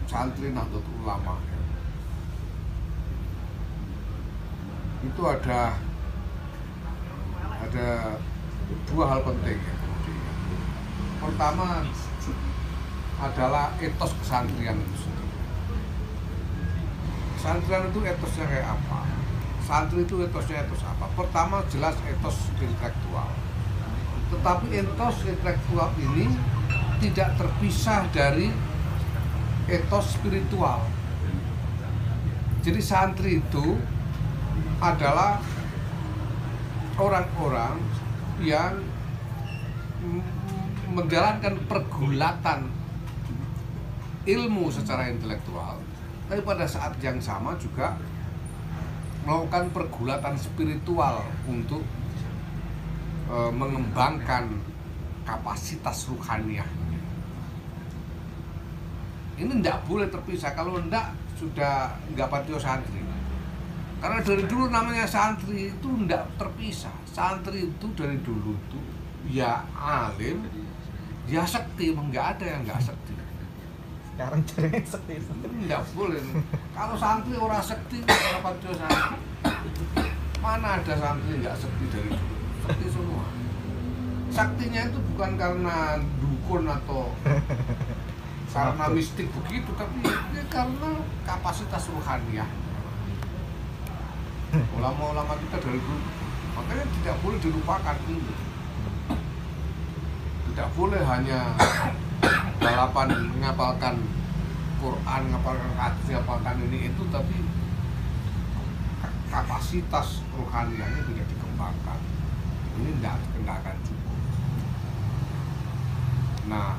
santri Nahdlatul Ulama itu ada dua hal penting ya. Pertama adalah etos kesantrian itu sendiri. Kesantrian itu etosnya kayak apa? Santri itu etosnya etos apa? Pertama jelas etos intelektual. Tetapi etos intelektual ini tidak terpisah dari etos spiritual. Jadi santri itu adalah orang-orang yang menjalankan pergulatan ilmu secara intelektual, tapi pada saat yang sama juga melakukan pergulatan spiritual untuk mengembangkan kapasitas ruhaniah. Ini tidak boleh terpisah. Kalau tidak, sudah nggak patio santri. Karena dari dulu namanya santri itu tidak terpisah. Santri itu dari dulu itu ya alim, ya sekti. Nggak ada yang nggak sekti. Sekarang cari sekti. Nggak boleh. Kalau santri orang sekti, orang patio santri. Mana ada santri nggak sekti dari dulu? Sekti semua. Saktinya itu bukan karena dukun atau karena mistik begitu, tapi ya karena kapasitas ruhaniah. Ulama-ulama kita dari dulu, makanya tidak boleh dilupakan ini. Tidak boleh hanya balapan ngapalkan Quran, ngapalkan hadis, ngapalkan ini itu, tapi kapasitas ruhaniahnya tidak dikembangkan. Ini tidak akan cukup. Nah,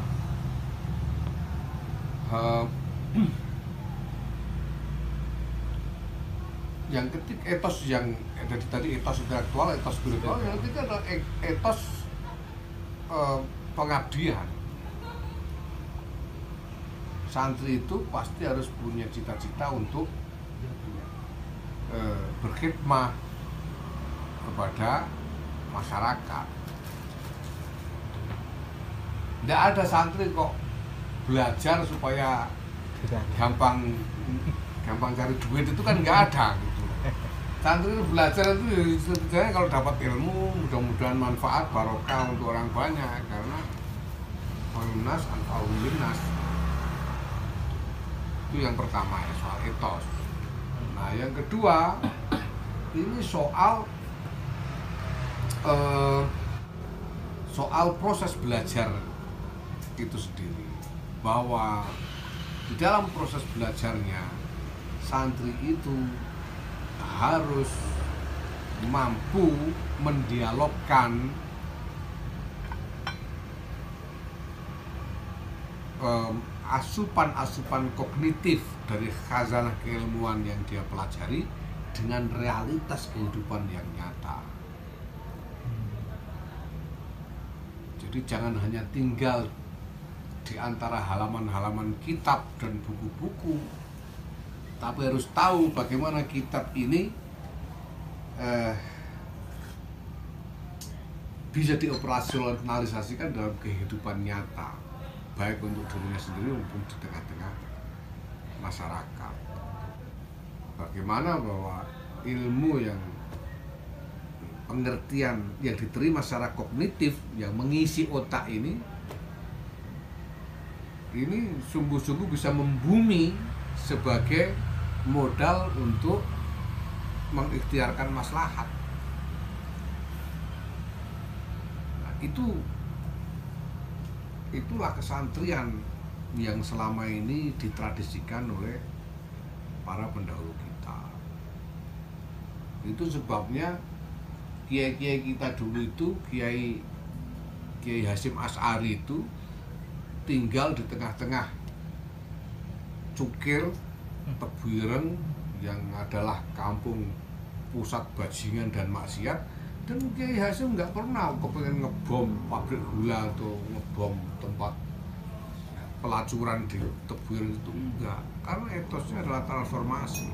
yang ketiga etos yang tadi etos intelektual, etos spiritual, yang ketiga adalah etos pengabdian. Santri itu pasti harus punya cita-cita untuk berkhidmat kepada masyarakat. Tidak ada santri kok belajar supaya gampang cari duit, itu kan nggak ada gitu. Santri itu belajar itu sebenarnya kalau dapat ilmu mudah-mudahan manfaat barokah untuk orang banyak, karena nas anfa'ulinnas. Itu yang pertama ya, soal etos. Nah yang kedua ini soal proses belajar itu sendiri, bahwa di dalam proses belajarnya santri itu harus mampu mendialogkan asupan-asupan kognitif dari khazanah keilmuan yang dia pelajari dengan realitas kehidupan yang nyata. Jadi jangan hanya tinggal di antara halaman-halaman kitab dan buku-buku, tapi harus tahu bagaimana kitab ini bisa dioperasionalisasikan dalam kehidupan nyata, baik untuk dirinya sendiri maupun di tengah-tengah masyarakat. Bagaimana bahwa ilmu yang pengertian yang diterima secara kognitif yang mengisi otak ini sungguh-sungguh bisa membumi sebagai modal untuk mengikhtiarkan maslahat. Nah, itulah kesantrian yang selama ini ditradisikan oleh para pendahulu kita. Itu sebabnya kiai-kiai kita dulu itu, Kiai Hasyim Asy'ari itu tinggal di tengah-tengah Cukir, Tebuireng yang adalah kampung pusat bajingan dan maksiat, dan Kiai Hasyim nggak pernah kepengen ngebom pabrik gula atau ngebom tempat pelacuran di Tebuireng itu, enggak, karena etosnya adalah transformasi.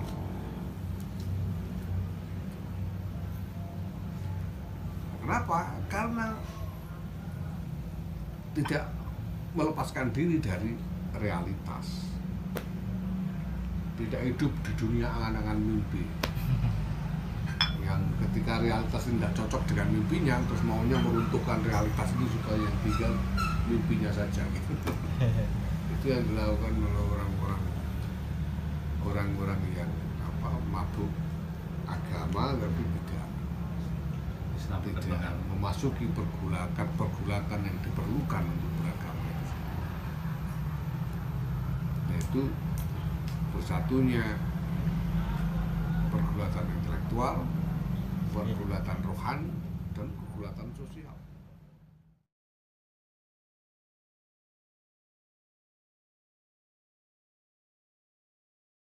Kenapa? Karena tidak melepaskan diri dari realitas. tidak hidup di dunia angan-angan mimpi. Yang ketika realitas ini tidak cocok dengan mimpinya, terus maunya meruntuhkan realitas ini supaya yang tinggal mimpinya saja gitu. Itu yang dilakukan oleh orang-orang yang mabuk agama, tapi tidak memasuki pergulakan yang diperlukan untuk beragama itu. Yaitu bersatunya pergulatan intelektual, pergulatan rohani, dan pergulatan sosial.